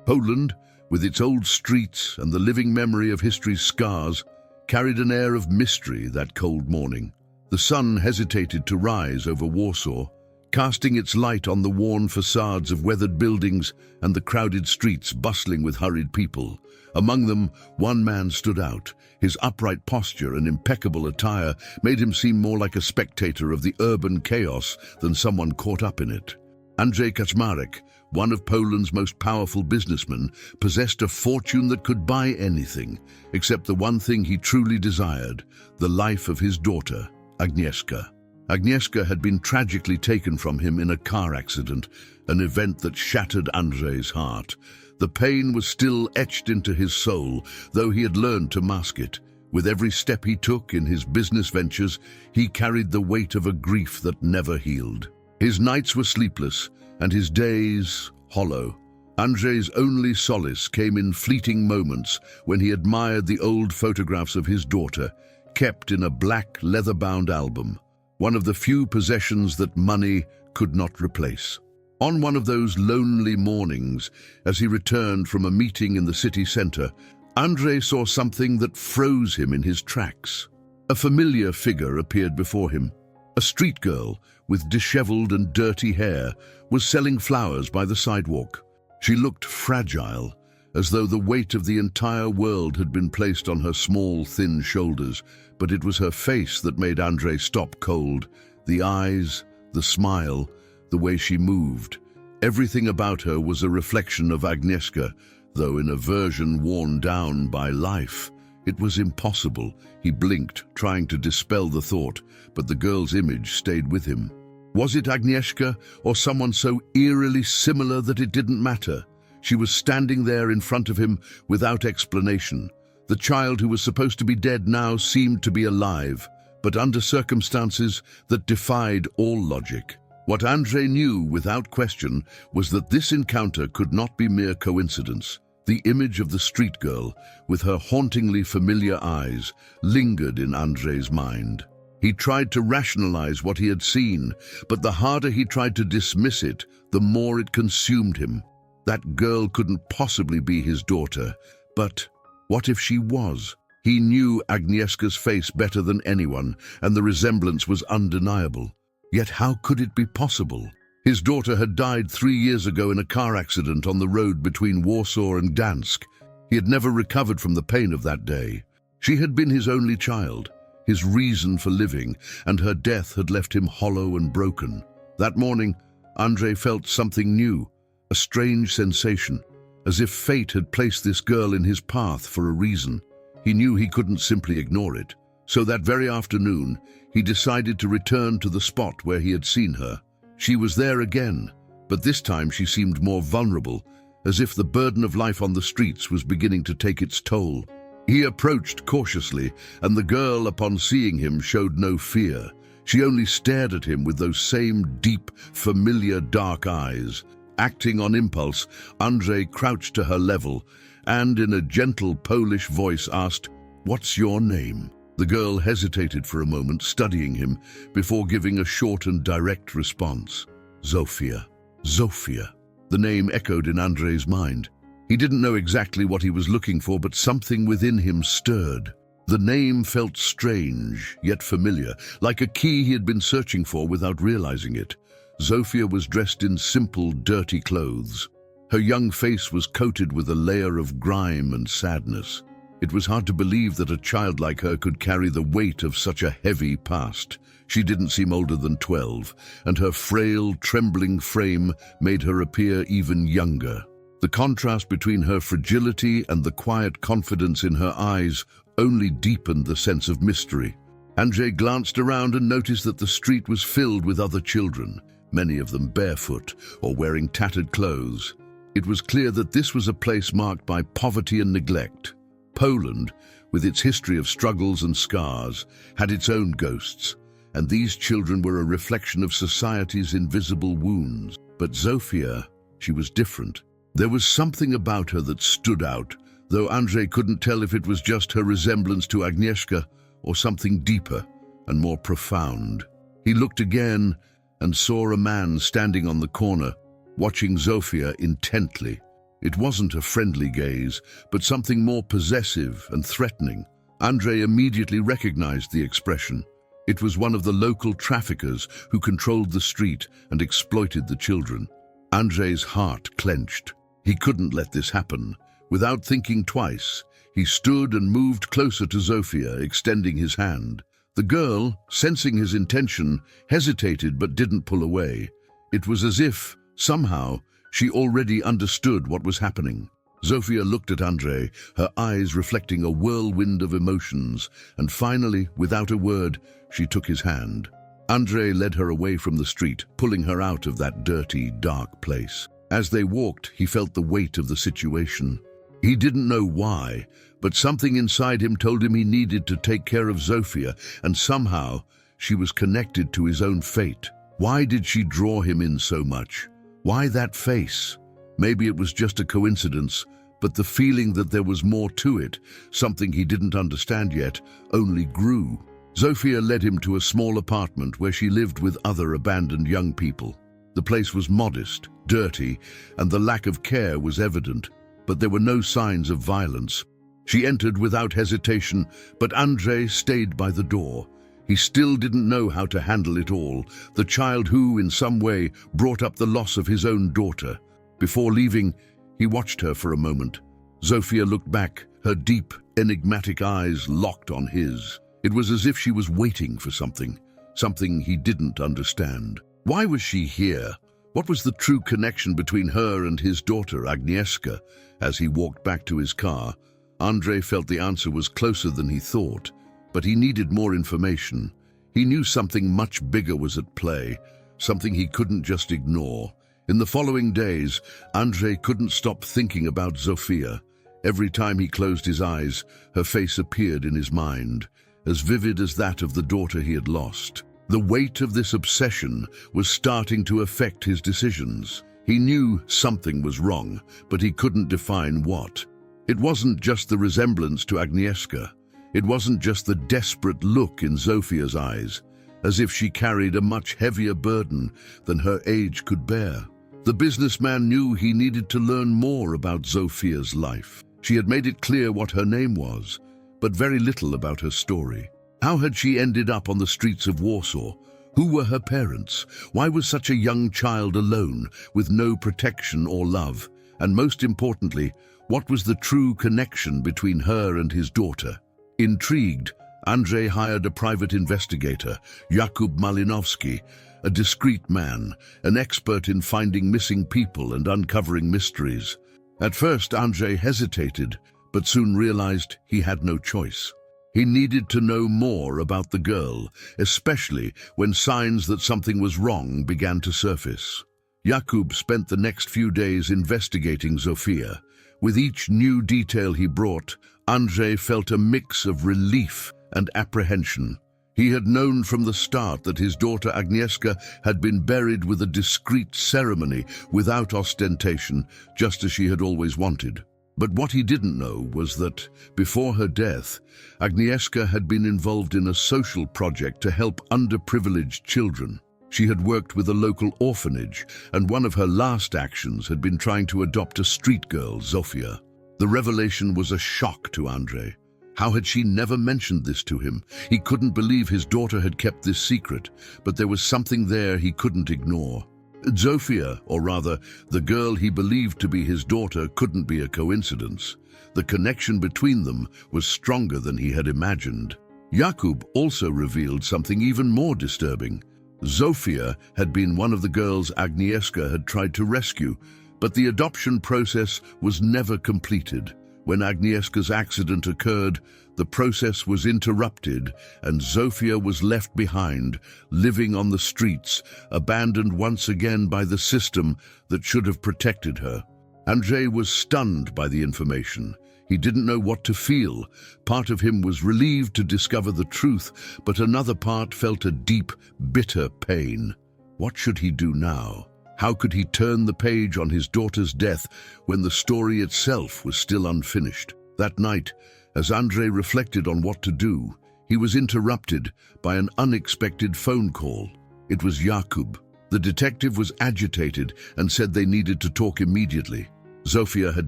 Poland, with its old streets and the living memory of history's scars, carried an air of mystery that cold morning. The sun hesitated to rise over Warsaw, casting its light on the worn facades of weathered buildings and the crowded streets bustling with hurried people. Among them, one man stood out. His upright posture and impeccable attire made him seem more like a spectator of the urban chaos than someone caught up in it. Andrzej Kaczmarek, one of Poland's most powerful businessmen, possessed a fortune that could buy anything, except the one thing he truly desired, the life of his daughter, Agnieszka. Agnieszka had been tragically taken from him in a car accident, an event that shattered Andrzej's heart. The pain was still etched into his soul, though he had learned to mask it. With every step he took in his business ventures, he carried the weight of a grief that never healed. His nights were sleepless, and his days hollow. Andrzej's only solace came in fleeting moments when he admired the old photographs of his daughter, kept in a black leather-bound album, one of the few possessions that money could not replace. On one of those lonely mornings, as he returned from a meeting in the city center, Andrzej saw something that froze him in his tracks. A familiar figure appeared before him. A street girl with disheveled and dirty hair was selling flowers by the sidewalk. She looked fragile, as though the weight of the entire world had been placed on her small, thin shoulders, but it was her face that made Andrzej stop cold. The eyes, the smile, the way she moved. Everything about her was a reflection of Agnieszka, though in a version worn down by life. It was impossible. He blinked, trying to dispel the thought, but the girl's image stayed with him. Was it Agnieszka, or someone so eerily similar that it didn't matter? She was standing there in front of him without explanation. The child who was supposed to be dead now seemed to be alive, but under circumstances that defied all logic. What Andrzej knew without question was that this encounter could not be mere coincidence. The image of the street girl, with her hauntingly familiar eyes, lingered in Andrzej's mind. He tried to rationalize what he had seen, but the harder he tried to dismiss it, the more it consumed him. That girl couldn't possibly be his daughter, but what if she was? He knew Agnieszka's face better than anyone, and the resemblance was undeniable. Yet how could it be possible? His daughter had died 3 years ago in a car accident on the road between Warsaw and Gdansk. He had never recovered from the pain of that day. She had been his only child, his reason for living, and her death had left him hollow and broken. That morning, Andrzej felt something new, a strange sensation, as if fate had placed this girl in his path for a reason. He knew he couldn't simply ignore it. So that very afternoon, he decided to return to the spot where he had seen her. She was there again, but this time she seemed more vulnerable, as if the burden of life on the streets was beginning to take its toll. He approached cautiously, and the girl, upon seeing him, showed no fear. She only stared at him with those same deep, familiar dark eyes. Acting on impulse, Andrzej crouched to her level and, in a gentle Polish voice, asked, "What's your name?" The girl hesitated for a moment, studying him, before giving a short and direct response. "Zofia." Zofia. The name echoed in Andrzej's mind. He didn't know exactly what he was looking for, but something within him stirred. The name felt strange, yet familiar, like a key he had been searching for without realizing it. Zofia was dressed in simple, dirty clothes. Her young face was coated with a layer of grime and sadness. It was hard to believe that a child like her could carry the weight of such a heavy past. She didn't seem older than 12, and her frail, trembling frame made her appear even younger. The contrast between her fragility and the quiet confidence in her eyes only deepened the sense of mystery. Andrzej glanced around and noticed that the street was filled with other children, many of them barefoot or wearing tattered clothes. It was clear that this was a place marked by poverty and neglect. Poland, with its history of struggles and scars, had its own ghosts, and these children were a reflection of society's invisible wounds. But Zofia, she was different. There was something about her that stood out, though Andrzej couldn't tell if it was just her resemblance to Agnieszka or something deeper and more profound. He looked again and saw a man standing on the corner, watching Zofia intently. It wasn't a friendly gaze, but something more possessive and threatening. Andrei immediately recognized the expression. It was one of the local traffickers who controlled the street and exploited the children. Andrei's heart clenched. He couldn't let this happen. Without thinking twice, he stood and moved closer to Zofia, extending his hand. The girl, sensing his intention, hesitated but didn't pull away. It was as if, somehow, she already understood what was happening. Zofia looked at Andrei, her eyes reflecting a whirlwind of emotions, and finally, without a word, she took his hand. Andrei led her away from the street, pulling her out of that dirty, dark place. As they walked, he felt the weight of the situation. He didn't know why, but something inside him told him he needed to take care of Zofia, and somehow she was connected to his own fate. Why did she draw him in so much? Why that face? Maybe it was just a coincidence, but the feeling that there was more to it, something he didn't understand yet, only grew. Zofia led him to a small apartment where she lived with other abandoned young people. The place was modest, dirty, and the lack of care was evident, but there were no signs of violence. She entered without hesitation, but Andrei stayed by the door. He still didn't know how to handle it all, the child who, in some way, brought up the loss of his own daughter. Before leaving, he watched her for a moment. Zofia looked back, her deep, enigmatic eyes locked on his. It was as if she was waiting for something he didn't understand. Why was she here? What was the true connection between her and his daughter, Agnieszka? As he walked back to his car, Andrei felt the answer was closer than he thought, but he needed more information. He knew something much bigger was at play, something he couldn't just ignore. In the following days, Andrei couldn't stop thinking about Zofia. Every time he closed his eyes, her face appeared in his mind, as vivid as that of the daughter he had lost. The weight of this obsession was starting to affect his decisions. He knew something was wrong, but he couldn't define what. It wasn't just the resemblance to Agnieszka. It wasn't just the desperate look in Zofia's eyes, as if she carried a much heavier burden than her age could bear. The businessman knew he needed to learn more about Zofia's life. She had made it clear what her name was, but very little about her story. How had she ended up on the streets of Warsaw? Who were her parents? Why was such a young child alone, with no protection or love? And most importantly, what was the true connection between her and his daughter? Intrigued, Andrei hired a private investigator, Jakub Malinowski, a discreet man, an expert in finding missing people and uncovering mysteries. At first, Andrei hesitated, but soon realized he had no choice. He needed to know more about the girl, especially when signs that something was wrong began to surface. Jakub spent the next few days investigating Zofia. With each new detail he brought, Andrei felt a mix of relief and apprehension. He had known from the start that his daughter Agnieszka had been buried with a discreet ceremony without ostentation, just as she had always wanted. But what he didn't know was that, before her death, Agnieszka had been involved in a social project to help underprivileged children. She had worked with a local orphanage, and one of her last actions had been trying to adopt a street girl, Zofia. The revelation was a shock to Andrei. How had she never mentioned this to him? He couldn't believe his daughter had kept this secret, but there was something there he couldn't ignore. Zofia, or rather, the girl he believed to be his daughter, couldn't be a coincidence. The connection between them was stronger than he had imagined. Jakub also revealed something even more disturbing. Zofia had been one of the girls Agnieszka had tried to rescue, but the adoption process was never completed. When Agnieszka's accident occurred, the process was interrupted and Zofia was left behind, living on the streets, abandoned once again by the system that should have protected her. Andrei was stunned by the information. He didn't know what to feel. Part of him was relieved to discover the truth, but another part felt a deep, bitter pain. What should he do now? How could he turn the page on his daughter's death when the story itself was still unfinished? That night, as Andrei reflected on what to do, he was interrupted by an unexpected phone call. It was Jakub. The detective was agitated and said they needed to talk immediately. Zofia had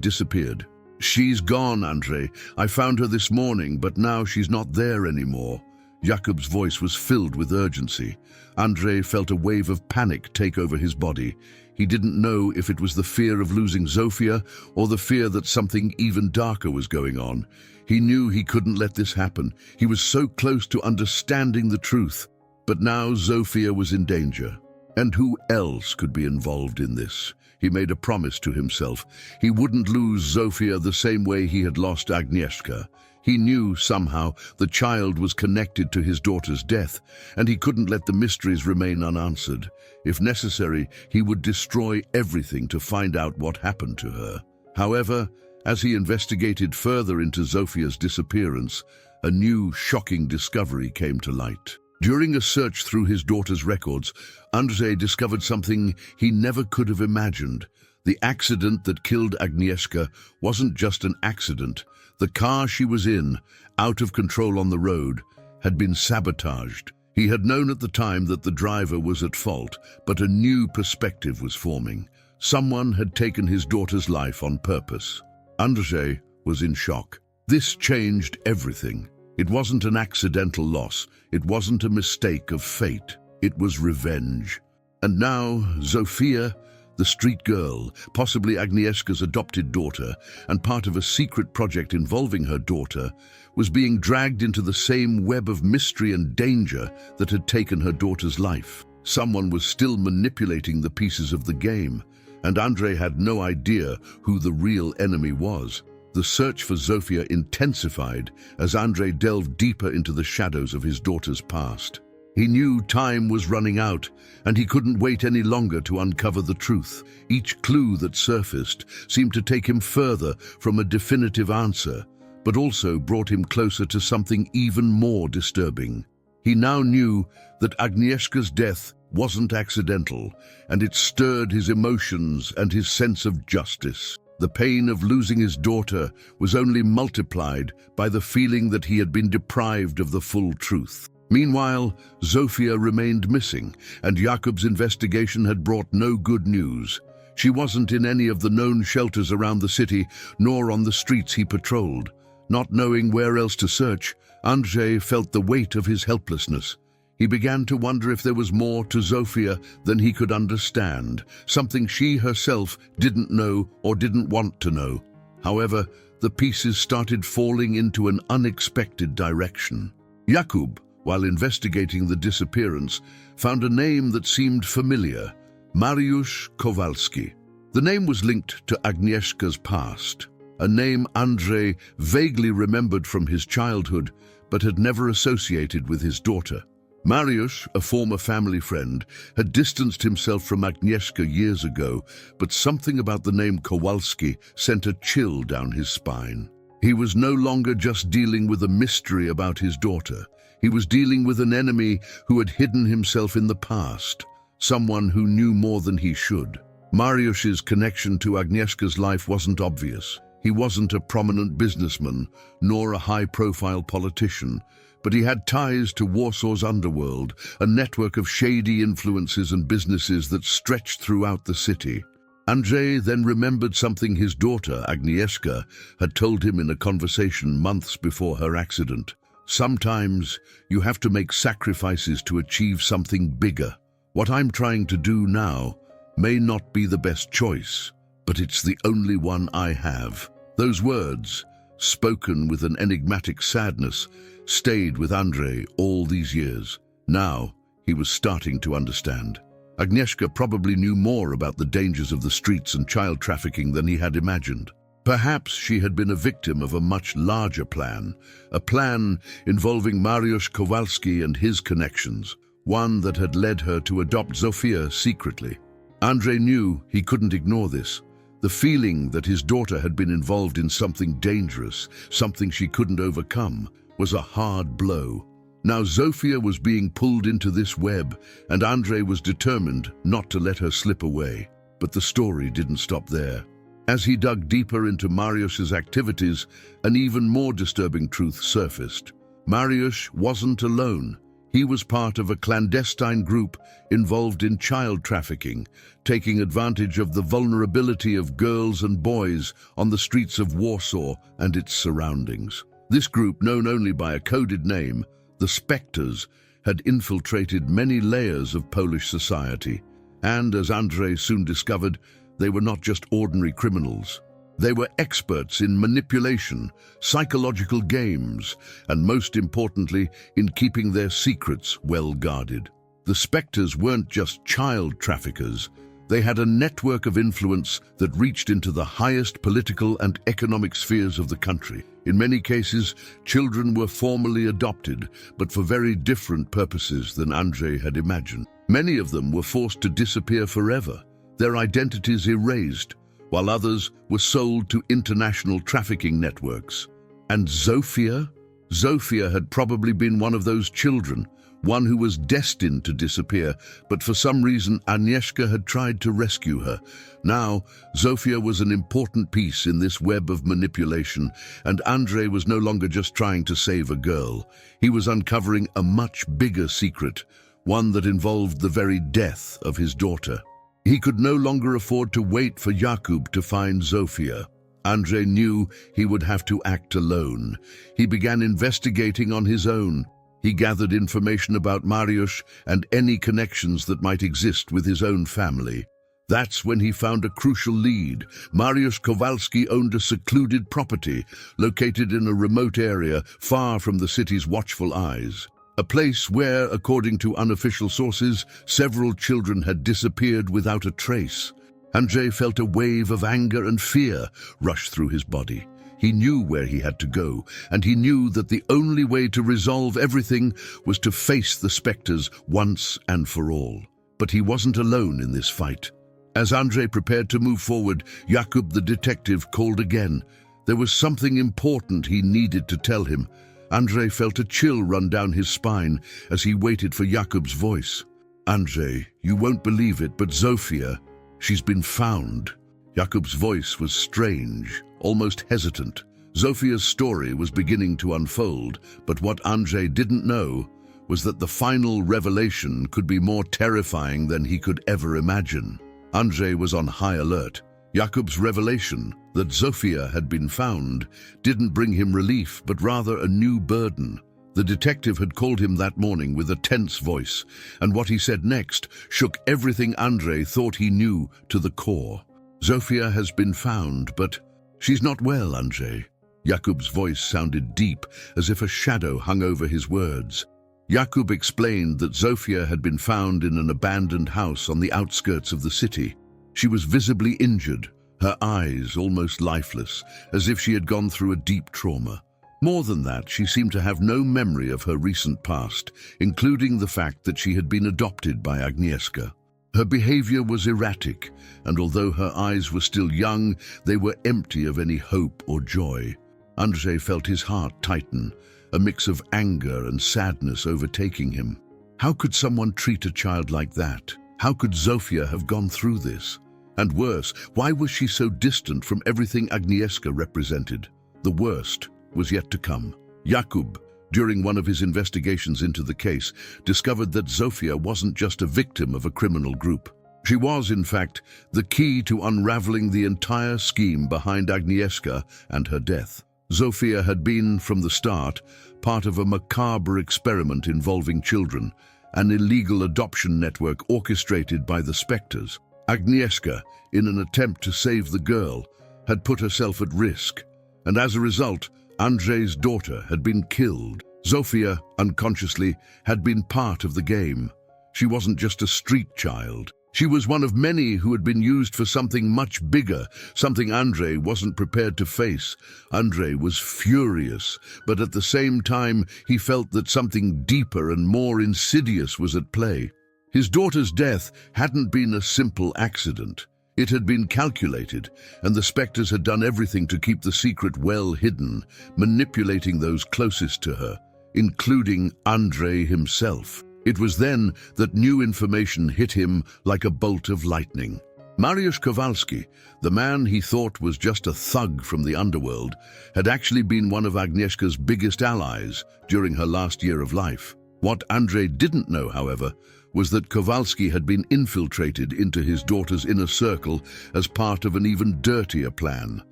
disappeared. "She's gone, Andrei. I found her this morning, but now she's not there anymore." Jakub's voice was filled with urgency. Andrei felt a wave of panic take over his body. He didn't know if it was the fear of losing Zofia or the fear that something even darker was going on. He knew he couldn't let this happen. He was so close to understanding the truth. But now Zofia was in danger. And who else could be involved in this? He made a promise to himself. He wouldn't lose Zofia the same way he had lost Agnieszka. He knew somehow the child was connected to his daughter's death, and he couldn't let the mysteries remain unanswered. If necessary, he would destroy everything to find out what happened to her. However, as he investigated further into Zofia's disappearance, a new, shocking discovery came to light. During a search through his daughter's records, Andrzej discovered something he never could have imagined. The accident that killed Agnieszka wasn't just an accident. The car she was in, out of control on the road, had been sabotaged. He had known at the time that the driver was at fault, but a new perspective was forming. Someone had taken his daughter's life on purpose. Andrzej was in shock. This changed everything. It wasn't an accidental loss. It wasn't a mistake of fate. It was revenge. And now, Zofia, the street girl, possibly Agnieszka's adopted daughter, and part of a secret project involving her daughter, was being dragged into the same web of mystery and danger that had taken her daughter's life. Someone was still manipulating the pieces of the game, and Andrzej had no idea who the real enemy was. The search for Zofia intensified as Andrzej delved deeper into the shadows of his daughter's past. He knew time was running out, and he couldn't wait any longer to uncover the truth. Each clue that surfaced seemed to take him further from a definitive answer, but also brought him closer to something even more disturbing. He now knew that Agnieszka's death wasn't accidental, and it stirred his emotions and his sense of justice. The pain of losing his daughter was only multiplied by the feeling that he had been deprived of the full truth. Meanwhile, Zofia remained missing, and Jakub's investigation had brought no good news. She wasn't in any of the known shelters around the city, nor on the streets he patrolled. Not knowing where else to search, Andrzej felt the weight of his helplessness. He began to wonder if there was more to Zofia than he could understand, something she herself didn't know or didn't want to know. However, the pieces started falling into an unexpected direction. Jakub, while investigating the disappearance, found a name that seemed familiar: Mariusz Kowalski. The name was linked to Agnieszka's past, a name Andrzej vaguely remembered from his childhood, but had never associated with his daughter. Mariusz, a former family friend, had distanced himself from Agnieszka years ago, but something about the name Kowalski sent a chill down his spine. He was no longer just dealing with a mystery about his daughter. He was dealing with an enemy who had hidden himself in the past, someone who knew more than he should. Mariusz's connection to Agnieszka's life wasn't obvious. He wasn't a prominent businessman, nor a high-profile politician, but he had ties to Warsaw's underworld, a network of shady influences and businesses that stretched throughout the city. Andrzej then remembered something his daughter, Agnieszka, had told him in a conversation months before her accident. Sometimes you have to make sacrifices to achieve something bigger. What I'm trying to do now may not be the best choice, but it's the only one I have. Those words, spoken with an enigmatic sadness, stayed with Andrzej all these years. Now, he was starting to understand. Agnieszka probably knew more about the dangers of the streets and child trafficking than he had imagined. Perhaps she had been a victim of a much larger plan, a plan involving Mariusz Kowalski and his connections, one that had led her to adopt Zofia secretly. Andrzej knew he couldn't ignore this. The feeling that his daughter had been involved in something dangerous, something she couldn't overcome, was a hard blow. Now Zofia was being pulled into this web, and Andrzej was determined not to let her slip away. But the story didn't stop there. As he dug deeper into Mariusz's activities, an even more disturbing truth surfaced. Mariusz wasn't alone. He was part of a clandestine group involved in child trafficking, taking advantage of the vulnerability of girls and boys on the streets of Warsaw and its surroundings. This group, known only by a coded name, the Spectres, had infiltrated many layers of Polish society. And, as Andrzej soon discovered, they were not just ordinary criminals. They were experts in manipulation, psychological games, and most importantly, in keeping their secrets well guarded. The Spectres weren't just child traffickers. They had a network of influence that reached into the highest political and economic spheres of the country. In many cases, children were formally adopted, but for very different purposes than Andrzej had imagined. Many of them were forced to disappear forever, their identities erased, while others were sold to international trafficking networks. And Zofia? Zofia had probably been one of those children, one who was destined to disappear, but for some reason Agnieszka had tried to rescue her. Now, Zofia was an important piece in this web of manipulation, and Andrzej was no longer just trying to save a girl. He was uncovering a much bigger secret, one that involved the very death of his daughter. He could no longer afford to wait for Jakub to find Zofia. Andrzej knew he would have to act alone. He began investigating on his own. He gathered information about Mariusz and any connections that might exist with his own family. That's when he found a crucial lead. Mariusz Kowalski owned a secluded property located in a remote area far from the city's watchful eyes. A place where, according to unofficial sources, several children had disappeared without a trace. Andrzej felt a wave of anger and fear rush through his body. He knew where he had to go, and he knew that the only way to resolve everything was to face the Spectres once and for all. But he wasn't alone in this fight. As Andrzej prepared to move forward, Jakub the detective called again. There was something important he needed to tell him. Andrzej felt a chill run down his spine as he waited for Jakub's voice. "Andrzej, you won't believe it, but Zofia, she's been found." Jakub's voice was strange, almost hesitant. Zofia's story was beginning to unfold, but what Andrzej didn't know was that the final revelation could be more terrifying than he could ever imagine. Andrzej was on high alert. Jakub's revelation that Zofia had been found didn't bring him relief, but rather a new burden. The detective had called him that morning with a tense voice, and what he said next shook everything Andrzej thought he knew to the core. "Zofia has been found, but she's not well, Andrzej." Jakub's voice sounded deep, as if a shadow hung over his words. Jakub explained that Zofia had been found in an abandoned house on the outskirts of the city. She was visibly injured, her eyes almost lifeless, as if she had gone through a deep trauma. More than that, she seemed to have no memory of her recent past, including the fact that she had been adopted by Agnieszka. Her behavior was erratic, and although her eyes were still young, they were empty of any hope or joy. Andrzej felt his heart tighten, a mix of anger and sadness overtaking him. How could someone treat a child like that? How could Zofia have gone through this? And worse, why was she so distant from everything Agnieszka represented? The worst was yet to come. Jakub, during one of his investigations into the case, discovered that Zofia wasn't just a victim of a criminal group. She was, in fact, the key to unraveling the entire scheme behind Agnieszka and her death. Zofia had been, from the start, part of a macabre experiment involving children, an illegal adoption network orchestrated by the Spectres. Agnieszka, in an attempt to save the girl, had put herself at risk, and as a result, Andrzej's daughter had been killed. Zofia, unconsciously, had been part of the game. She wasn't just a street child. She was one of many who had been used for something much bigger, something Andrzej wasn't prepared to face. Andrzej was furious, but at the same time, he felt that something deeper and more insidious was at play. His daughter's death hadn't been a simple accident. It had been calculated, and the Spectres had done everything to keep the secret well hidden, manipulating those closest to her, including Andrzej himself. It was then that new information hit him like a bolt of lightning. Mariusz Kowalski, the man he thought was just a thug from the underworld, had actually been one of Agnieszka's biggest allies during her last year of life. What Andrzej didn't know, however, was that Kowalski had been infiltrated into his daughter's inner circle as part of an even dirtier plan.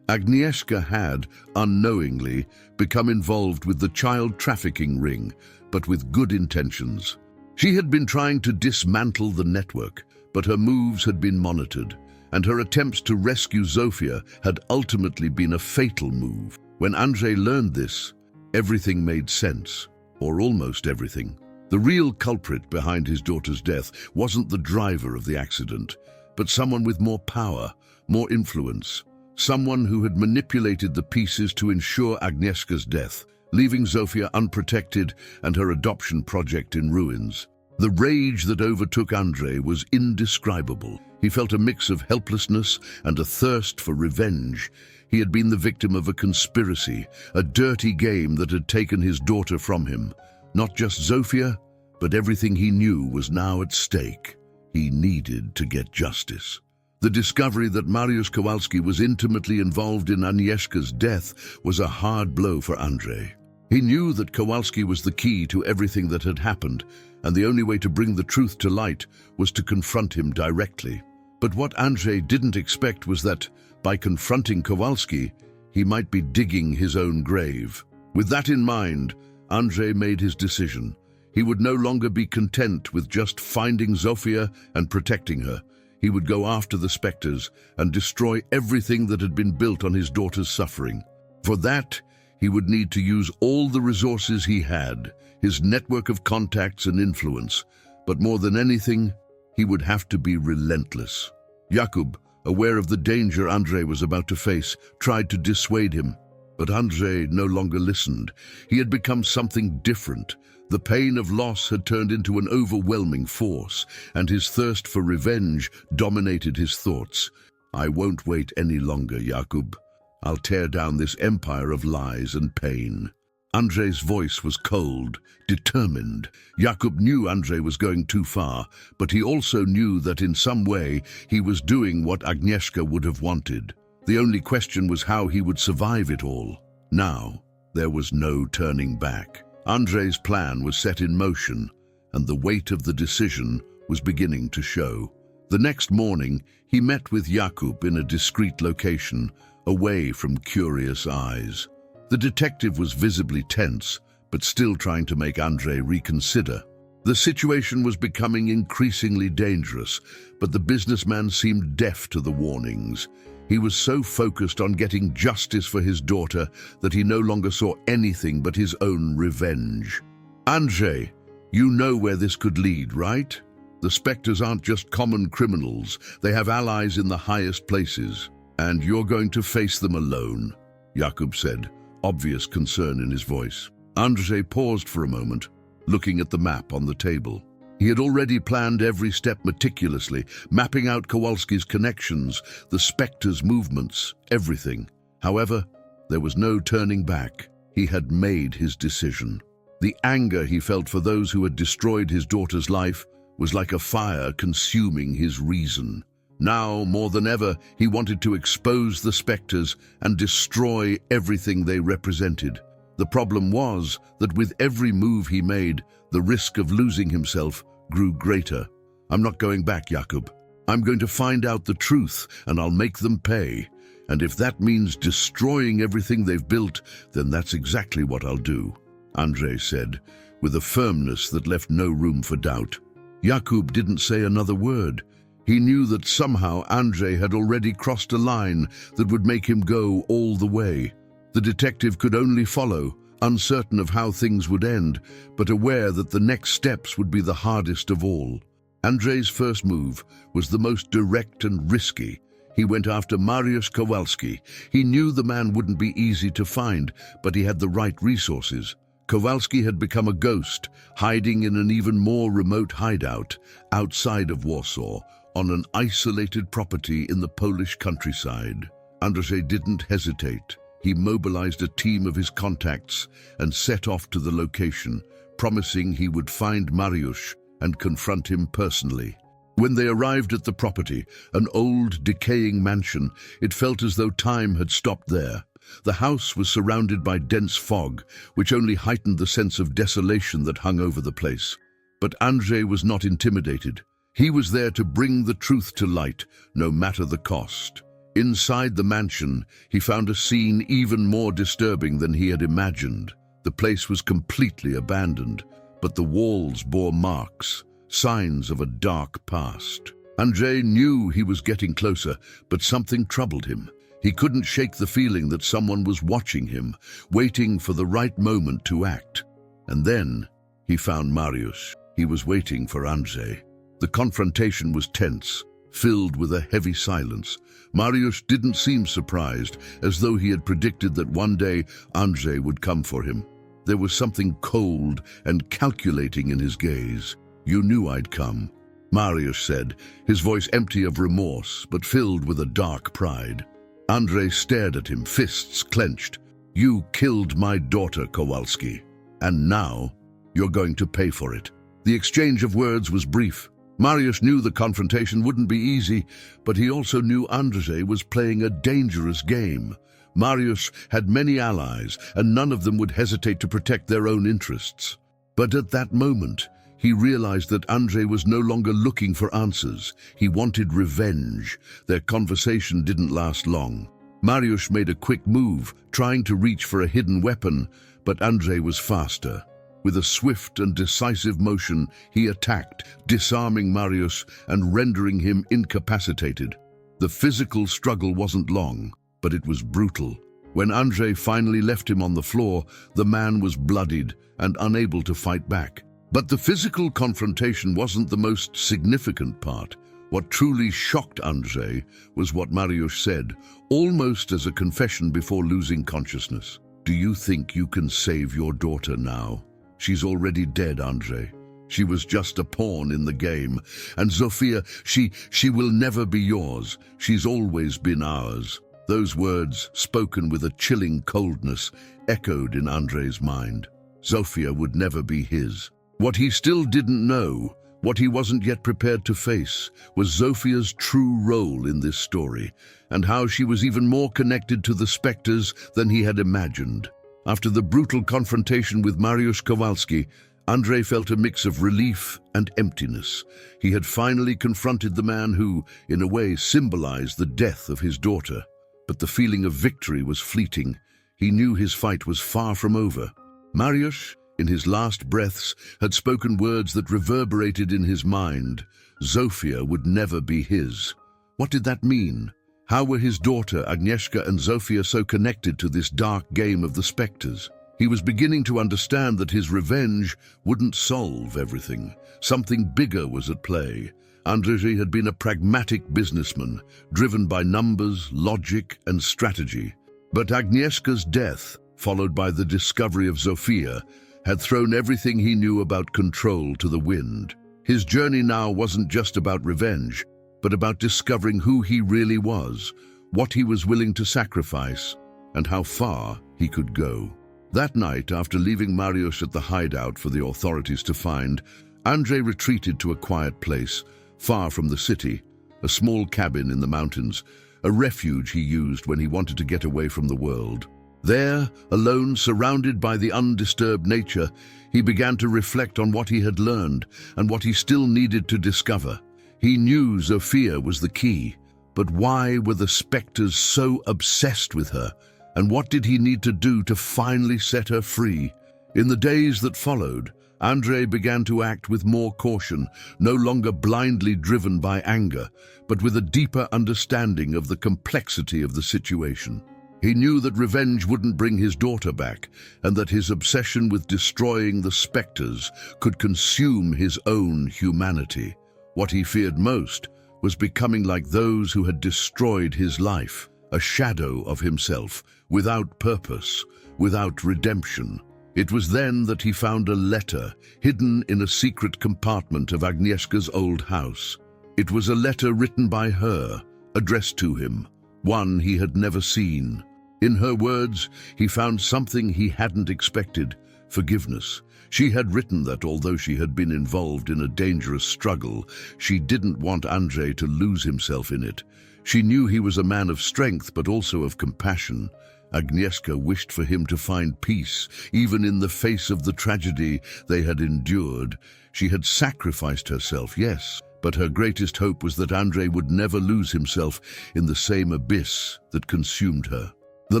Agnieszka had, unknowingly, become involved with the child trafficking ring, but with good intentions. She had been trying to dismantle the network, but her moves had been monitored, and her attempts to rescue Zofia had ultimately been a fatal move. When Andrzej learned this, everything made sense, or almost everything. The real culprit behind his daughter's death wasn't the driver of the accident, but someone with more power, more influence, someone who had manipulated the pieces to ensure Agnieszka's death, leaving Zofia unprotected and her adoption project in ruins. The rage that overtook Andrzej was indescribable. He felt a mix of helplessness and a thirst for revenge. He had been the victim of a conspiracy, a dirty game that had taken his daughter from him. Not just Zofia, but everything he knew was now at stake. He needed to get justice. The discovery that Mariusz Kowalski was intimately involved in Agnieszka's death was a hard blow for Andrzej. He knew that Kowalski was the key to everything that had happened, and the only way to bring the truth to light was to confront him directly. But what Andrzej didn't expect was that, by confronting Kowalski, he might be digging his own grave. With that in mind, Andrzej made his decision. He would no longer be content with just finding Zofia and protecting her. He would go after the specters and destroy everything that had been built on his daughter's suffering. For that, he would need to use all the resources he had, his network of contacts and influence. But more than anything, he would have to be relentless. Jakub, aware of the danger Andrzej was about to face, tried to dissuade him. But Andrzej no longer listened. He had become something different. The pain of loss had turned into an overwhelming force, and his thirst for revenge dominated his thoughts. "I won't wait any longer, Jakub. I'll tear down this empire of lies and pain." Andrzej's voice was cold, determined. Jakub knew Andrzej was going too far, but he also knew that in some way he was doing what Agnieszka would have wanted. The only question was how he would survive it all. Now, there was no turning back. Andrzej's plan was set in motion, and the weight of the decision was beginning to show. The next morning, he met with Jakub in a discreet location, away from curious eyes. The detective was visibly tense, but still trying to make Andrzej reconsider. The situation was becoming increasingly dangerous, but the businessman seemed deaf to the warnings. He was so focused on getting justice for his daughter that he no longer saw anything but his own revenge. "Andrzej, you know where this could lead, right? The specters aren't just common criminals. They have allies in the highest places. And you're going to face them alone," Jakub said, obvious concern in his voice. Andrzej paused for a moment, looking at the map on the table. He had already planned every step meticulously, mapping out Kowalski's connections, the spectre's movements, everything. However, there was no turning back. He had made his decision. The anger he felt for those who had destroyed his daughter's life was like a fire consuming his reason. Now, more than ever, he wanted to expose the specters and destroy everything they represented. The problem was that with every move he made, the risk of losing himself grew greater. "I'm not going back, Jakub. I'm going to find out the truth, and I'll make them pay. And if that means destroying everything they've built, then that's exactly what I'll do," Andrzej said, with a firmness that left no room for doubt. Jakub didn't say another word. He knew that somehow Andrzej had already crossed a line that would make him go all the way. The detective could only follow, uncertain of how things would end, but aware that the next steps would be the hardest of all. Andrzej's first move was the most direct and risky. He went after Mariusz Kowalski. He knew the man wouldn't be easy to find, but he had the right resources. Kowalski had become a ghost, hiding in an even more remote hideout, outside of Warsaw, on an isolated property in the Polish countryside. Andrzej didn't hesitate. He mobilized a team of his contacts and set off to the location, promising he would find Mariusz and confront him personally. When they arrived at the property, an old, decaying mansion, it felt as though time had stopped there. The house was surrounded by dense fog, which only heightened the sense of desolation that hung over the place. But Andrzej was not intimidated. He was there to bring the truth to light, no matter the cost. Inside the mansion, he found a scene even more disturbing than he had imagined. The place was completely abandoned, but the walls bore marks, signs of a dark past. Andrzej knew he was getting closer, but something troubled him. He couldn't shake the feeling that someone was watching him, waiting for the right moment to act. And then he found Mariusz. He was waiting for Andrzej. The confrontation was tense, filled with a heavy silence. Mariusz didn't seem surprised, as though he had predicted that one day Andrzej would come for him. There was something cold and calculating in his gaze. "You knew I'd come," Mariusz said, his voice empty of remorse, but filled with a dark pride. Andrzej stared at him, fists clenched. "You killed my daughter, Kowalski, and now you're going to pay for it." The exchange of words was brief. Mariusz knew the confrontation wouldn't be easy, but he also knew Andrzej was playing a dangerous game. Mariusz had many allies, and none of them would hesitate to protect their own interests. But at that moment, he realized that Andrzej was no longer looking for answers. He wanted revenge. Their conversation didn't last long. Mariusz made a quick move, trying to reach for a hidden weapon, but Andrzej was faster. With a swift and decisive motion, he attacked, disarming Mariusz and rendering him incapacitated. The physical struggle wasn't long, but it was brutal. When Andrzej finally left him on the floor, the man was bloodied and unable to fight back. But the physical confrontation wasn't the most significant part. What truly shocked Andrzej was what Mariusz said, almost as a confession before losing consciousness. "Do you think you can save your daughter now? She's already dead, Andrzej. She was just a pawn in the game. And Zofia, she will never be yours. She's always been ours." Those words, spoken with a chilling coldness, echoed in Andrzej's mind. Zofia would never be his. What he still didn't know, what he wasn't yet prepared to face, was Zofia's true role in this story, and how she was even more connected to the specters than he had imagined. After the brutal confrontation with Mariusz Kowalski, Andrzej felt a mix of relief and emptiness. He had finally confronted the man who, in a way, symbolized the death of his daughter. But the feeling of victory was fleeting. He knew his fight was far from over. Mariusz, in his last breaths, had spoken words that reverberated in his mind. Zofia would never be his. What did that mean? How were his daughter, Agnieszka, and Zofia so connected to this dark game of the specters? He was beginning to understand that his revenge wouldn't solve everything. Something bigger was at play. Andrzej had been a pragmatic businessman, driven by numbers, logic, and strategy. But Agnieszka's death, followed by the discovery of Zofia, had thrown everything he knew about control to the wind. His journey now wasn't just about revenge, but about discovering who he really was, what he was willing to sacrifice, and how far he could go. That night, after leaving Mariusz at the hideout for the authorities to find, Andrzej retreated to a quiet place, far from the city, a small cabin in the mountains, a refuge he used when he wanted to get away from the world. There, alone, surrounded by the undisturbed nature, he began to reflect on what he had learned and what he still needed to discover. He knew Zofia was the key, but why were the specters so obsessed with her? And what did he need to do to finally set her free? In the days that followed, Andrzej began to act with more caution, no longer blindly driven by anger, but with a deeper understanding of the complexity of the situation. He knew that revenge wouldn't bring his daughter back, and that his obsession with destroying the specters could consume his own humanity. What he feared most was becoming like those who had destroyed his life, a shadow of himself, without purpose, without redemption. It was then that he found a letter hidden in a secret compartment of Agnieszka's old house. It was a letter written by her, addressed to him, one he had never seen. In her words, he found something he hadn't expected: forgiveness. She had written that although she had been involved in a dangerous struggle, she didn't want Andrzej to lose himself in it. She knew he was a man of strength, but also of compassion, Agnieszka wished for him to find peace, even in the face of the tragedy they had endured. She had sacrificed herself, yes, but her greatest hope was that Andrei would never lose himself in the same abyss that consumed her. The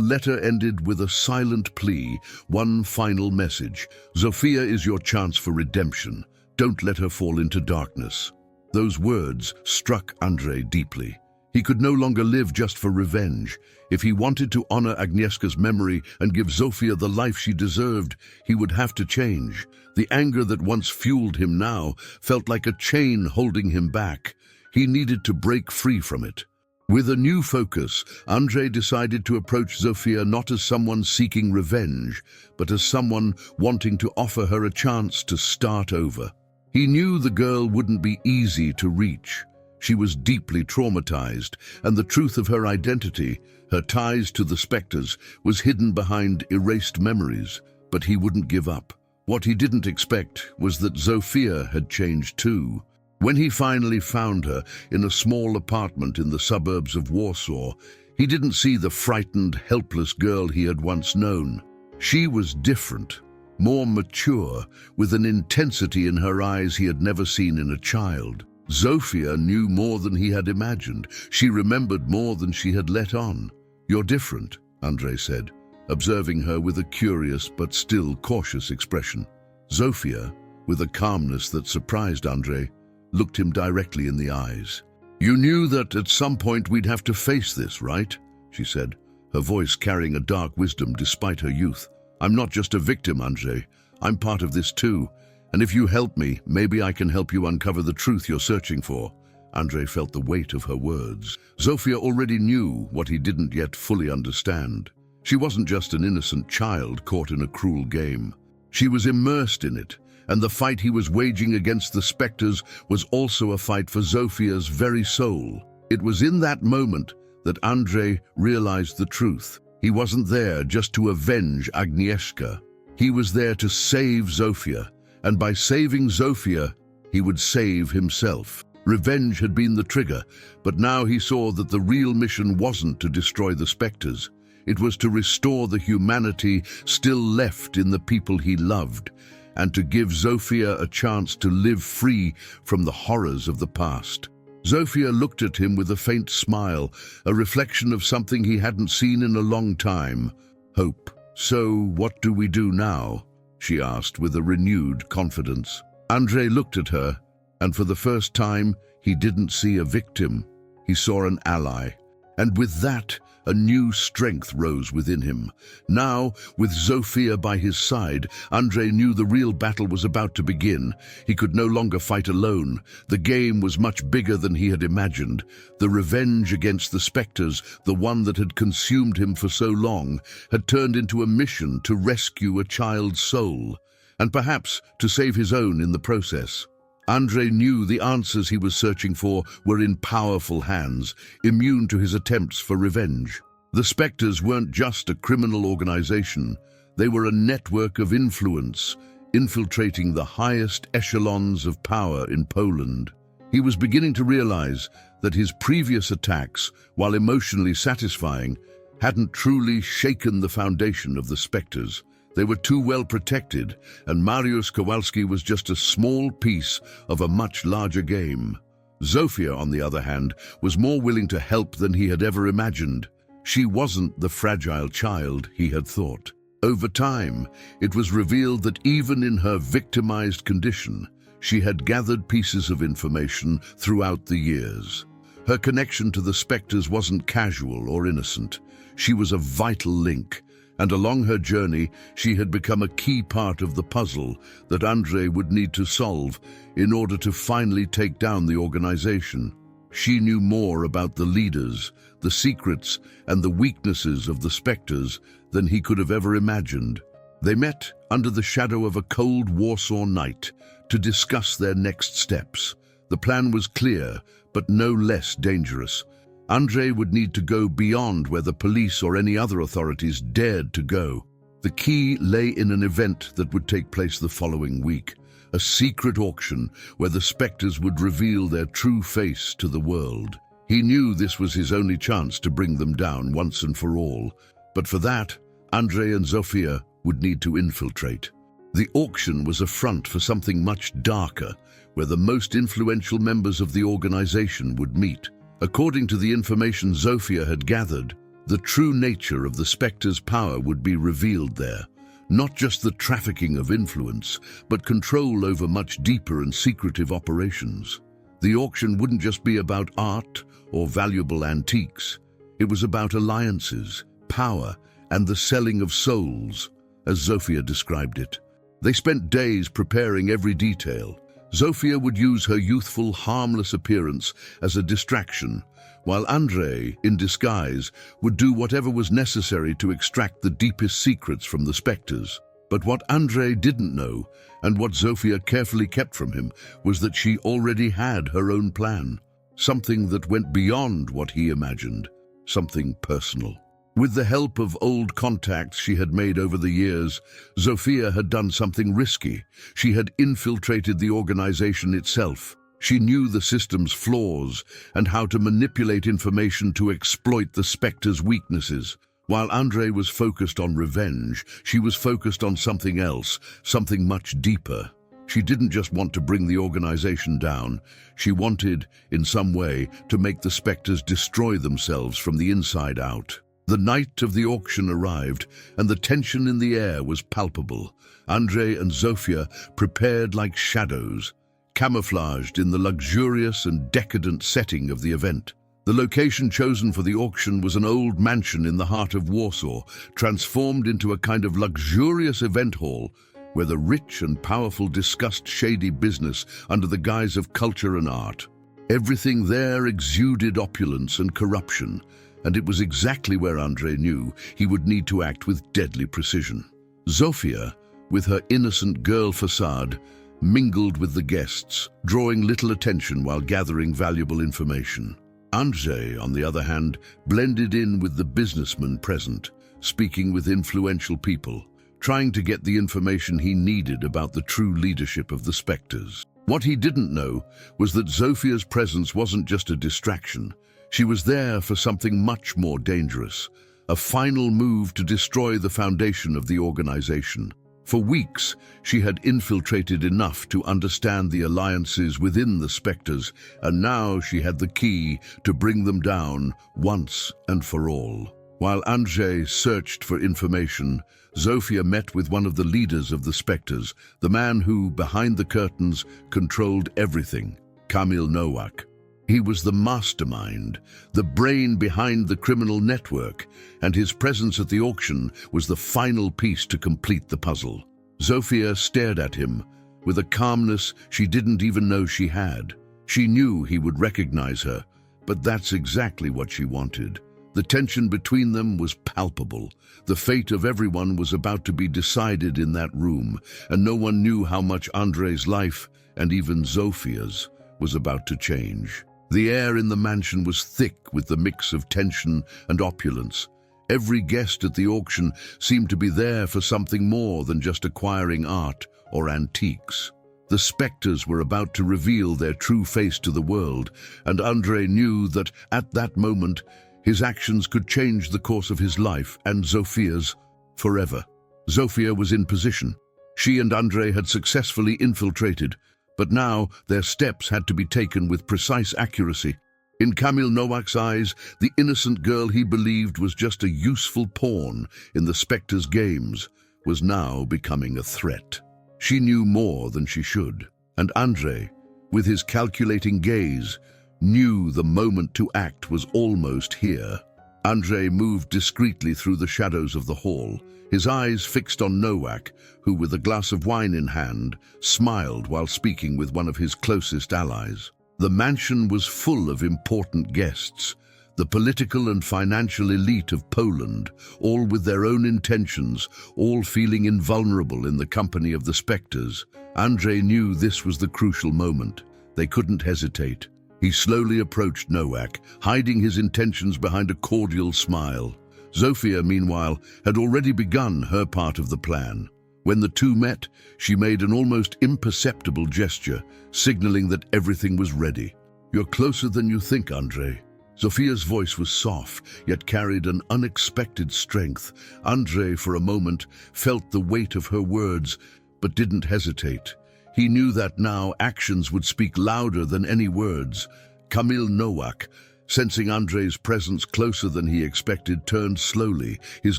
letter ended with a silent plea, one final message. Zofia is your chance for redemption. Don't let her fall into darkness. Those words struck Andrei deeply. He could no longer live just for revenge. If he wanted to honor Agnieszka's memory and give Zofia the life she deserved, he would have to change. The anger that once fueled him now felt like a chain holding him back. He needed to break free from it. With a new focus, Andrei decided to approach Zofia not as someone seeking revenge, but as someone wanting to offer her a chance to start over. He knew the girl wouldn't be easy to reach. She was deeply traumatized, and the truth of her identity, her ties to the specters, was hidden behind erased memories. But he wouldn't give up. What he didn't expect was that Zofia had changed too. When he finally found her in a small apartment in the suburbs of Warsaw, he didn't see the frightened, helpless girl he had once known. She was different, more mature, with an intensity in her eyes he had never seen in a child. Zofia knew more than he had imagined. She remembered more than she had let on. "You're different," Andrei said, observing her with a curious but still cautious expression. Zofia, with a calmness that surprised Andrei, looked him directly in the eyes. "You knew that at some point we'd have to face this, right?" she said, her voice carrying a dark wisdom despite her youth. "I'm not just a victim, Andrei. I'm part of this too. And if you help me, maybe I can help you uncover the truth you're searching for." Andrei felt the weight of her words. Zofia already knew what he didn't yet fully understand. She wasn't just an innocent child caught in a cruel game. She was immersed in it, and the fight he was waging against the specters was also a fight for Zofia's very soul. It was in that moment that Andrei realized the truth. He wasn't there just to avenge Agnieszka. He was there to save Zofia. And by saving Zofia, he would save himself. Revenge had been the trigger, but now he saw that the real mission wasn't to destroy the specters. It was to restore the humanity still left in the people he loved, and to give Zofia a chance to live free from the horrors of the past. Zofia looked at him with a faint smile, a reflection of something he hadn't seen in a long time: hope. "So what do we do now?" she asked with a renewed confidence. Andrei looked at her, and for the first time, he didn't see a victim. He saw an ally. And with that, a new strength rose within him. Now, with Zofia by his side, Andrei knew the real battle was about to begin. He could no longer fight alone. The game was much bigger than he had imagined. The revenge against the specters, the one that had consumed him for so long, had turned into a mission to rescue a child's soul, and perhaps to save his own in the process. Andrei knew the answers he was searching for were in powerful hands, immune to his attempts for revenge. The Spectres weren't just a criminal organization. They were a network of influence, infiltrating the highest echelons of power in Poland. He was beginning to realize that his previous attacks, while emotionally satisfying, hadn't truly shaken the foundation of the Spectres. They were too well protected, and Mariusz Kowalski was just a small piece of a much larger game. Zofia, on the other hand, was more willing to help than he had ever imagined. She wasn't the fragile child he had thought. Over time, it was revealed that even in her victimized condition, she had gathered pieces of information throughout the years. Her connection to the Spectres wasn't casual or innocent. She was a vital link, and along her journey, she had become a key part of the puzzle that Andrei would need to solve in order to finally take down the organization. She knew more about the leaders, the secrets, and the weaknesses of the Spectres than he could have ever imagined. They met under the shadow of a cold Warsaw night to discuss their next steps. The plan was clear, but no less dangerous. Andrei would need to go beyond where the police or any other authorities dared to go. The key lay in an event that would take place the following week, a secret auction where the Spectres would reveal their true face to the world. He knew this was his only chance to bring them down once and for all. But for that, Andrei and Zofia would need to infiltrate. The auction was a front for something much darker, where the most influential members of the organization would meet. According to the information Zofia had gathered, the true nature of the Spectre's power would be revealed there. Not just the trafficking of influence, but control over much deeper and secretive operations. The auction wouldn't just be about art or valuable antiques. It was about alliances, power, and the selling of souls, as Zofia described it. They spent days preparing every detail. Zofia would use her youthful, harmless appearance as a distraction, while Andrei, in disguise, would do whatever was necessary to extract the deepest secrets from the Spectres. But what Andrei didn't know, and what Zofia carefully kept from him, was that she already had her own plan. Something that went beyond what he imagined. Something personal. With the help of old contacts she had made over the years, Zofia had done something risky. She had infiltrated the organization itself. She knew the system's flaws and how to manipulate information to exploit the Spectre's weaknesses. While Andrei was focused on revenge, she was focused on something else, something much deeper. She didn't just want to bring the organization down. She wanted, in some way, to make the Spectres destroy themselves from the inside out. The night of the auction arrived, and the tension in the air was palpable. Andrei and Zofia prepared like shadows, camouflaged in the luxurious and decadent setting of the event. The location chosen for the auction was an old mansion in the heart of Warsaw, transformed into a kind of luxurious event hall where the rich and powerful discussed shady business under the guise of culture and art. Everything there exuded opulence and corruption, and it was exactly where Andrei knew he would need to act with deadly precision. Zofia, with her innocent girl facade, mingled with the guests, drawing little attention while gathering valuable information. Andrei, on the other hand, blended in with the businessmen present, speaking with influential people, trying to get the information he needed about the true leadership of the Spectres. What he didn't know was that Zofia's presence wasn't just a distraction. She was there for something much more dangerous, a final move to destroy the foundation of the organization. For weeks, she had infiltrated enough to understand the alliances within the Spectres, and now she had the key to bring them down once and for all. While Andrei searched for information, Zofia met with one of the leaders of the Spectres, the man who, behind the curtains, controlled everything, Kamil Nowak. He was the mastermind, the brain behind the criminal network, and his presence at the auction was the final piece to complete the puzzle. Zofia stared at him with a calmness she didn't even know she had. She knew he would recognize her, but that's exactly what she wanted. The tension between them was palpable. The fate of everyone was about to be decided in that room, and no one knew how much Andrei's life, and even Zofia's, was about to change. The air in the mansion was thick with the mix of tension and opulence. Every guest at the auction seemed to be there for something more than just acquiring art or antiques. The Spectres were about to reveal their true face to the world, and Andrei knew that, at that moment, his actions could change the course of his life and Zofia's forever. Zofia was in position. She and Andrei had successfully infiltrated, but now their steps had to be taken with precise accuracy. In Kamil Nowak's eyes, the innocent girl he believed was just a useful pawn in the Spectre's games was now becoming a threat. She knew more than she should, and Andrei, with his calculating gaze, knew the moment to act was almost here. Andrei moved discreetly through the shadows of the hall, his eyes fixed on Nowak, who, with a glass of wine in hand, smiled while speaking with one of his closest allies. The mansion was full of important guests, the political and financial elite of Poland, all with their own intentions, all feeling invulnerable in the company of the Spectres. Andrei knew this was the crucial moment. They couldn't hesitate. He slowly approached Nowak, hiding his intentions behind a cordial smile. Zofia, meanwhile, had already begun her part of the plan. When the two met, she made an almost imperceptible gesture, signaling that everything was ready. "You're closer than you think, Andrei," Zofia's voice was soft, yet carried an unexpected strength. Andrei, for a moment, felt the weight of her words, but didn't hesitate. He knew that now actions would speak louder than any words. Kamil Nowak, sensing Andrei's presence closer than he expected, turned slowly. His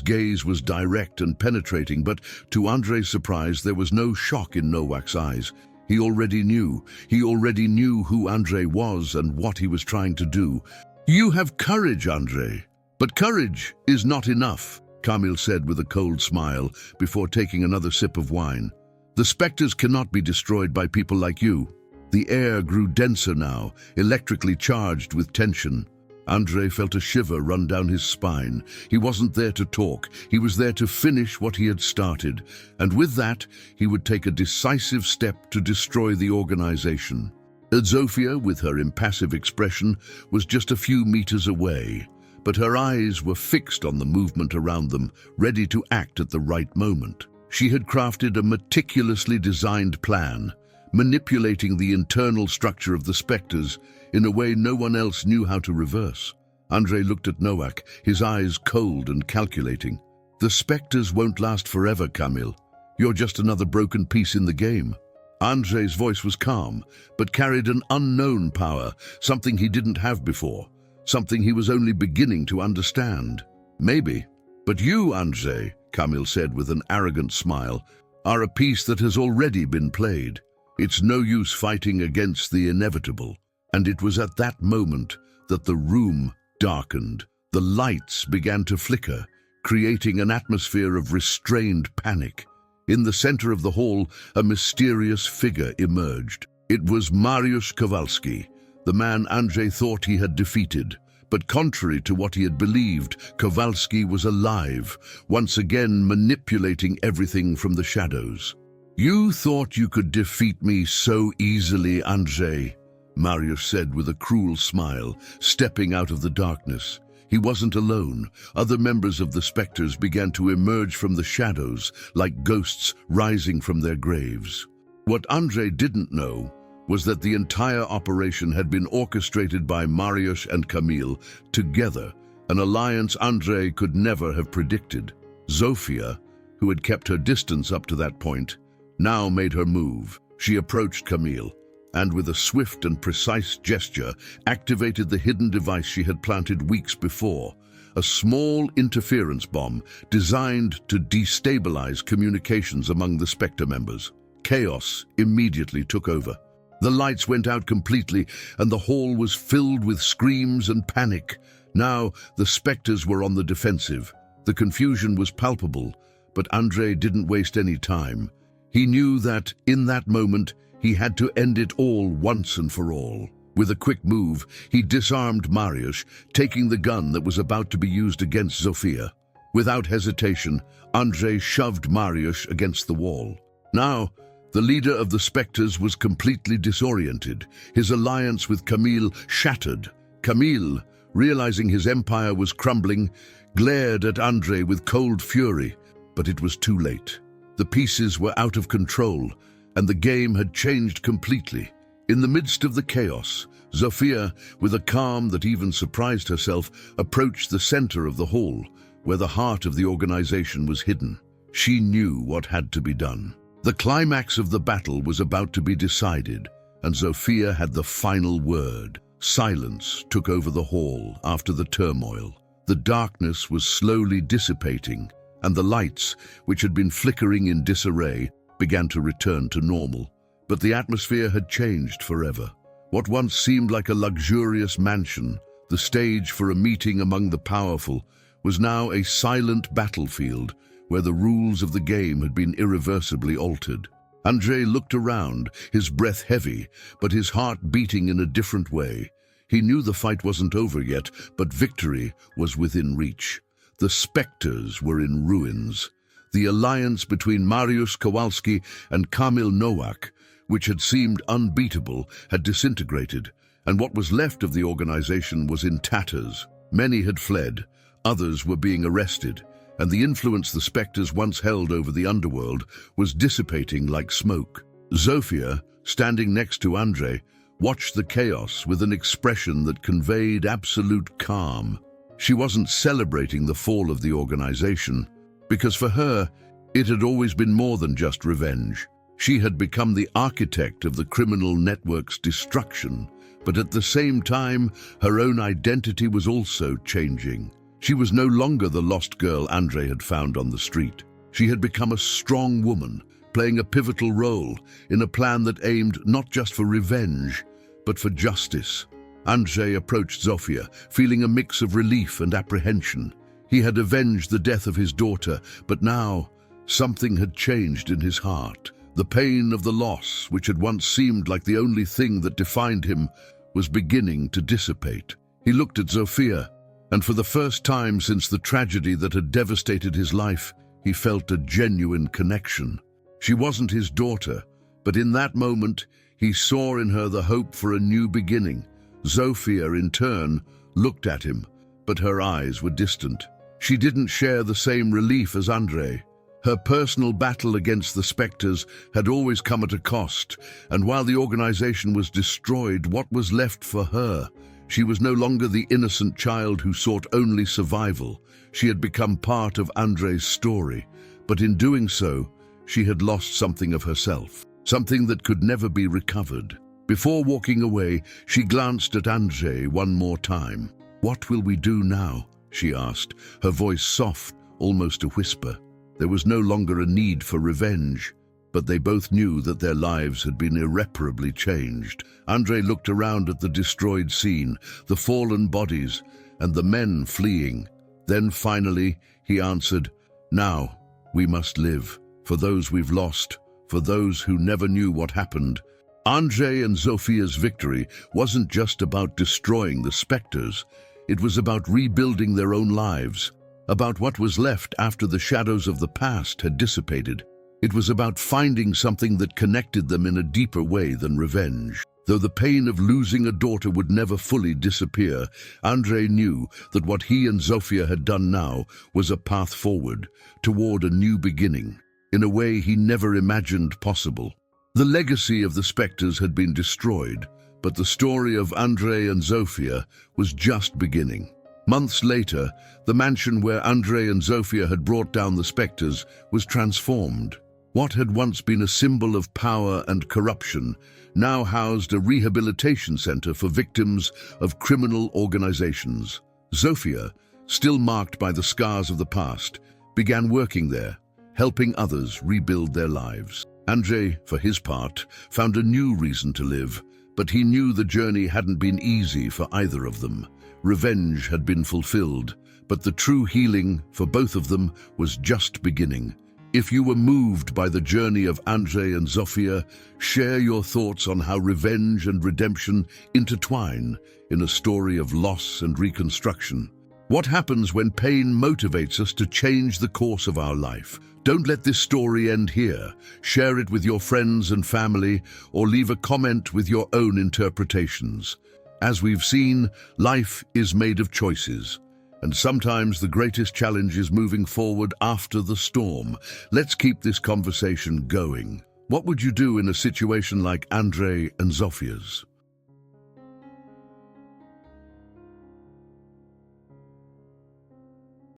gaze was direct and penetrating, but to Andrei's surprise, there was no shock in Nowak's eyes. He already knew who Andrei was and what he was trying to do. "You have courage, Andrei, but courage is not enough," Kamil said with a cold smile before taking another sip of wine. "The specters cannot be destroyed by people like you." The air grew denser now, electrically charged with tension. Andrei felt a shiver run down his spine. He wasn't there to talk, he was there to finish what he had started, and with that, he would take a decisive step to destroy the organization. Zofia, with her impassive expression, was just a few meters away, but her eyes were fixed on the movement around them, ready to act at the right moment. She had crafted a meticulously designed plan, manipulating the internal structure of the specters in a way no one else knew how to reverse. Andrei looked at Nowak, his eyes cold and calculating. "The specters won't last forever, Kamil. You're just another broken piece in the game." Andrei's voice was calm, but carried an unknown power, something he didn't have before, something he was only beginning to understand. "Maybe. But you, Andrei," Kamil said with an arrogant smile, "are a piece that has already been played. It's no use fighting against the inevitable." And it was at that moment that the room darkened. The lights began to flicker, creating an atmosphere of restrained panic. In the center of the hall, a mysterious figure emerged. It was Mariusz Kowalski, the man Andrei thought he had defeated. But contrary to what he had believed, Kowalski was alive, once again manipulating everything from the shadows. "You thought you could defeat me so easily, Andrei," Mariusz said with a cruel smile, stepping out of the darkness. He wasn't alone. Other members of the specters began to emerge from the shadows, like ghosts rising from their graves. What Andrei didn't know was that the entire operation had been orchestrated by Mariusz and Kamil together, an alliance Andrei could never have predicted. Zofia, who had kept her distance up to that point, now made her move. She approached Kamil, and with a swift and precise gesture, activated the hidden device she had planted weeks before, a small interference bomb designed to destabilize communications among the Spectre members. Chaos immediately took over. The lights went out completely, and the hall was filled with screams and panic. Now, the Spectres were on the defensive. The confusion was palpable, but Andrei didn't waste any time. He knew that, in that moment, he had to end it all once and for all. With a quick move, he disarmed Mariusz, taking the gun that was about to be used against Zofia. Without hesitation, Andrei shoved Mariusz against the wall. Now, the leader of the Spectres was completely disoriented, his alliance with Kamil shattered. Kamil, realizing his empire was crumbling, glared at Andrei with cold fury, but it was too late. The pieces were out of control, and the game had changed completely. In the midst of the chaos, Zofia, with a calm that even surprised herself, approached the center of the hall, where the heart of the organization was hidden. She knew what had to be done. The climax of the battle was about to be decided, and Zofia had the final word. Silence took over the hall after the turmoil. The darkness was slowly dissipating, and the lights, which had been flickering in disarray, began to return to normal. But the atmosphere had changed forever. What once seemed like a luxurious mansion, the stage for a meeting among the powerful, was now a silent battlefield where the rules of the game had been irreversibly altered. Andrei looked around, his breath heavy, but his heart beating in a different way. He knew the fight wasn't over yet, but victory was within reach. The Spectres were in ruins. The alliance between Mariusz Kowalski and Kamil Nowak, which had seemed unbeatable, had disintegrated, and what was left of the organization was in tatters. Many had fled, others were being arrested, and the influence the Spectres once held over the underworld was dissipating like smoke. Zofia, standing next to Andrei, watched the chaos with an expression that conveyed absolute calm. She wasn't celebrating the fall of the organization, because for her, it had always been more than just revenge. She had become the architect of the criminal network's destruction, but at the same time, her own identity was also changing. She was no longer the lost girl Andre had found on the street. She had become a strong woman, playing a pivotal role in a plan that aimed not just for revenge, but for justice. Andre approached Zofia, feeling a mix of relief and apprehension. He had avenged the death of his daughter, but now something had changed in his heart. The pain of the loss, which had once seemed like the only thing that defined him, was beginning to dissipate. He looked at Zofia, and for the first time since the tragedy that had devastated his life, he felt a genuine connection. She wasn't his daughter, but in that moment, he saw in her the hope for a new beginning. Zofia, in turn, looked at him, but her eyes were distant. She didn't share the same relief as Andre. Her personal battle against the specters had always come at a cost, and while the organization was destroyed, what was left for her? She was no longer the innocent child who sought only survival. She had become part of Andre's story, but in doing so, she had lost something of herself, something that could never be recovered. Before walking away, she glanced at Andre one more time. "What will we do now?" she asked, her voice soft, almost a whisper. There was no longer a need for revenge, but they both knew that their lives had been irreparably changed. Andre looked around at the destroyed scene, the fallen bodies, and the men fleeing. Then finally, he answered, "Now, we must live, for those we've lost, for those who never knew what happened." Andre and Zofia's victory wasn't just about destroying the specters. It was about rebuilding their own lives, about what was left after the shadows of the past had dissipated. It was about finding something that connected them in a deeper way than revenge. Though the pain of losing a daughter would never fully disappear, Andre knew that what he and Zofia had done now was a path forward, toward a new beginning, in a way he never imagined possible. The legacy of the specters had been destroyed, but the story of Andre and Zofia was just beginning. Months later, the mansion where Andre and Zofia had brought down the specters was transformed. What had once been a symbol of power and corruption now housed a rehabilitation center for victims of criminal organizations. Zofia, still marked by the scars of the past, began working there, helping others rebuild their lives. Andre, for his part, found a new reason to live, but he knew the journey hadn't been easy for either of them. Revenge had been fulfilled, but the true healing for both of them was just beginning. If you were moved by the journey of Andre and Zofia, share your thoughts on how revenge and redemption intertwine in a story of loss and reconstruction. What happens when pain motivates us to change the course of our life? Don't let this story end here. Share it with your friends and family, or leave a comment with your own interpretations. As we've seen, life is made of choices, and sometimes the greatest challenge is moving forward after the storm. Let's keep this conversation going. What would you do in a situation like Andre and Zofia's?